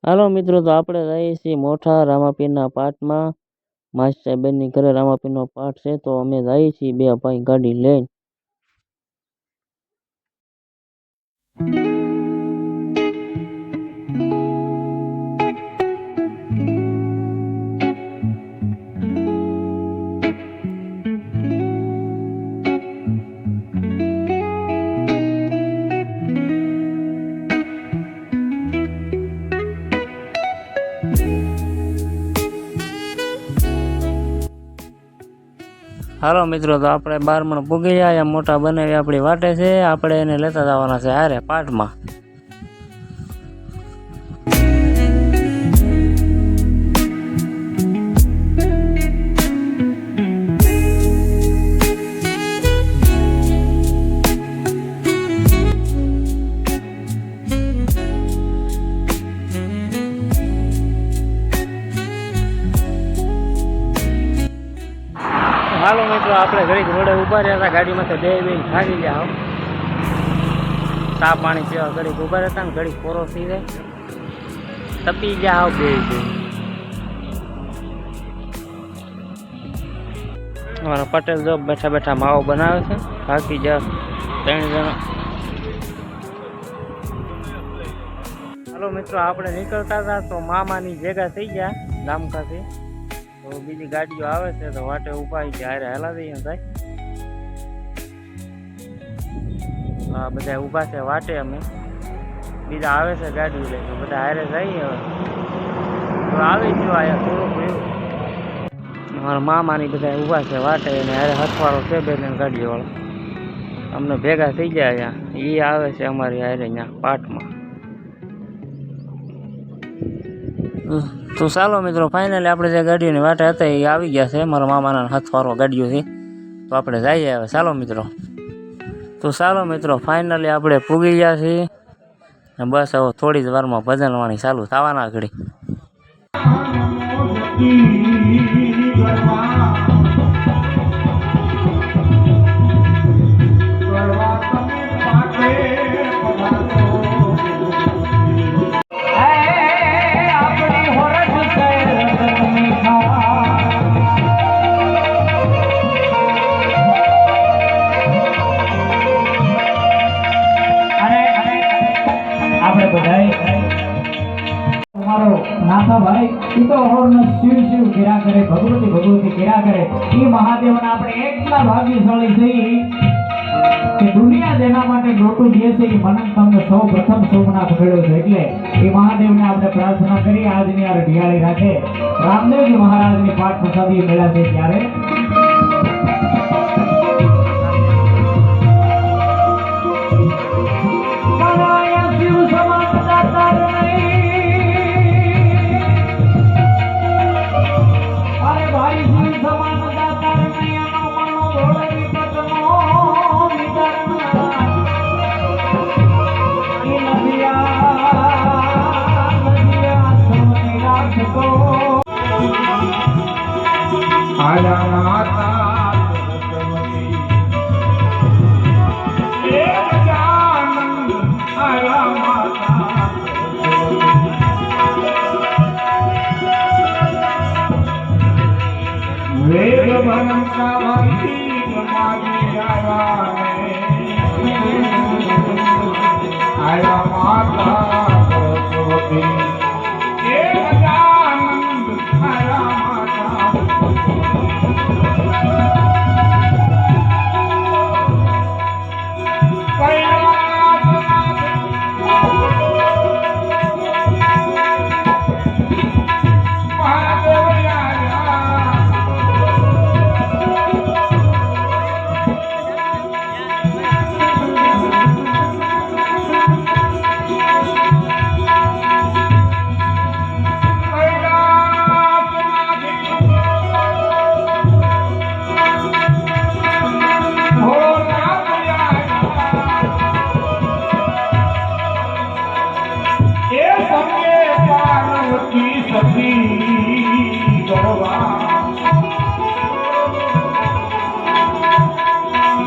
હાલો મિત્રો, તો આપણે જઈએ છીએ મોટા રામાપીરના પાઠમાં. માસ્ટર સાહેબની ઘરે રામાપીરનો પાઠ છે, તો અમે જઈએ છીએ બે ભાઈ ગાડી લઈને. હાલો મિત્રો, તો આપણે 12 પૂગી ગયા. મોટા બનાવી આપણી વાટે છે. આપણે એને લેતા જવાના છે હારે પાઠમાં. હાલો મિત્રો, આપણે ઘડીક રોડે ઊભા રહ્યા હતા. ગાડીમાંથી બે થાકી ગયા. ચા પાણી પીવા ઘડીક ઊભા રહેતા ને ઘડીક પોરો થઈ જાય, તપી ગયા બે. અમારા પટેલ જો બેઠા બેઠા માવો બનાવે છે. થાકી ગયા 3 જણા. હાલો મિત્રો, આપણે નીકળતા હતા તો મામાની ભેગા થઈ ગયા ગામકાથી. તો બીજી ગાડીઓ આવે છે તો વાટે ઉભા હારે હેલા દઈએ સાહેબ. હા, બધા ઊભા છે વાટે. અમે બીજા આવે છે ગાડીઓ લઈને, તો બધા હારે જઈએ. હવે તો આવી ગયો અહીંયા થોડુંક એવું. મારા મામાની બધા ઊભા છે વાટે, અને હારે હથવાળો છે બે ગાડીઓ વાળો. અમને ભેગા થઈ ગયા અહીંયા. એ આવે છે અમારી હારે અહીંયા પાઠમાં. તો ચાલો મિત્રો, ફાઇનલી આપણે જે ગાડીઓની વાટે હતા એ આવી ગયા છે. મારા મામાના હથવારો ગાડીઓથી. તો આપણે જઈએ હવે. ચાલો મિત્રો, તો ચાલો મિત્રો, ફાઇનલી આપણે પૂગી ગયા છીએ. બસ હવે થોડી જ વારમાં ભજન વાણી ચાલુ થવાના ઘડી. ભાઈ તો શિવ શિવ કર્યા કરે, ભગવતી ભગવતી કર્યા કરે. એ મહાદેવના આપણે એટલા ભાગ્યશાળી છીએ કે દુનિયા જેના માટે લોટું દે છે એ મને તમને સૌ પ્રથમ સોમનાથ મળ્યો છે. એટલે એ મહાદેવને આપણે પ્રાર્થના કરી આજની આ ઢિયાળી રાખે. રામદેવજી મહારાજની પાઠ પ્રસાદી મળ્યા છે ત્યારે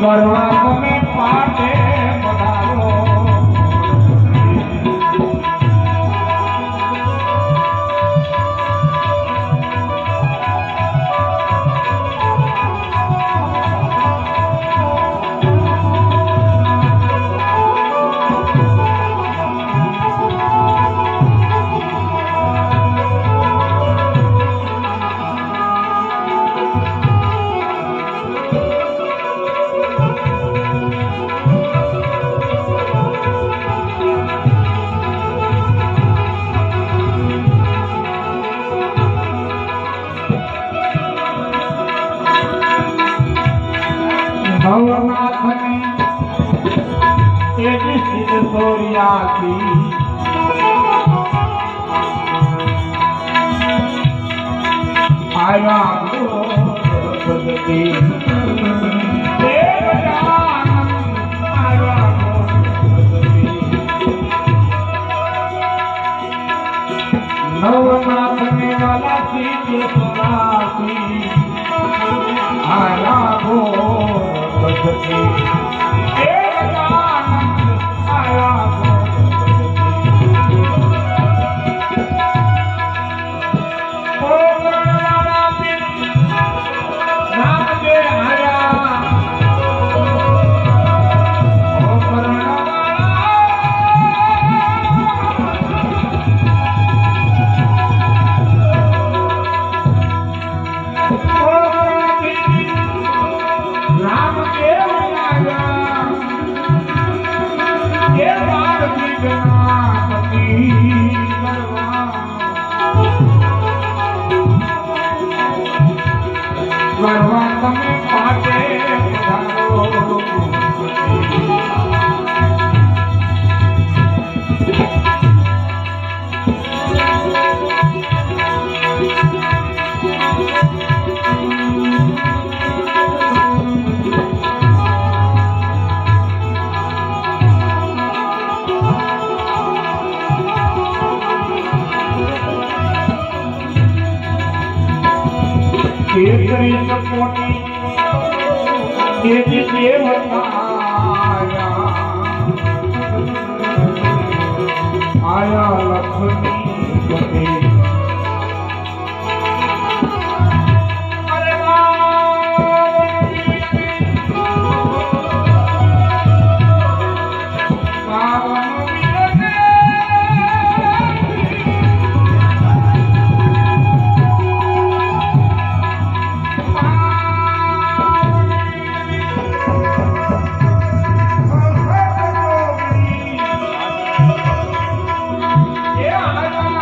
ગરવા તમે પાટે પધારો. નવનાથ ને વાલા સીધે સનાસી આયા ગો બજતી એ ગજાનંદ આયા ગો ઓ ગણવાળા પીર નામ દે આયા ઓ ગણવા તમે પાટે પધારો કેસરી સપોટી દેવી દેવતા આયા લક્ષ્મી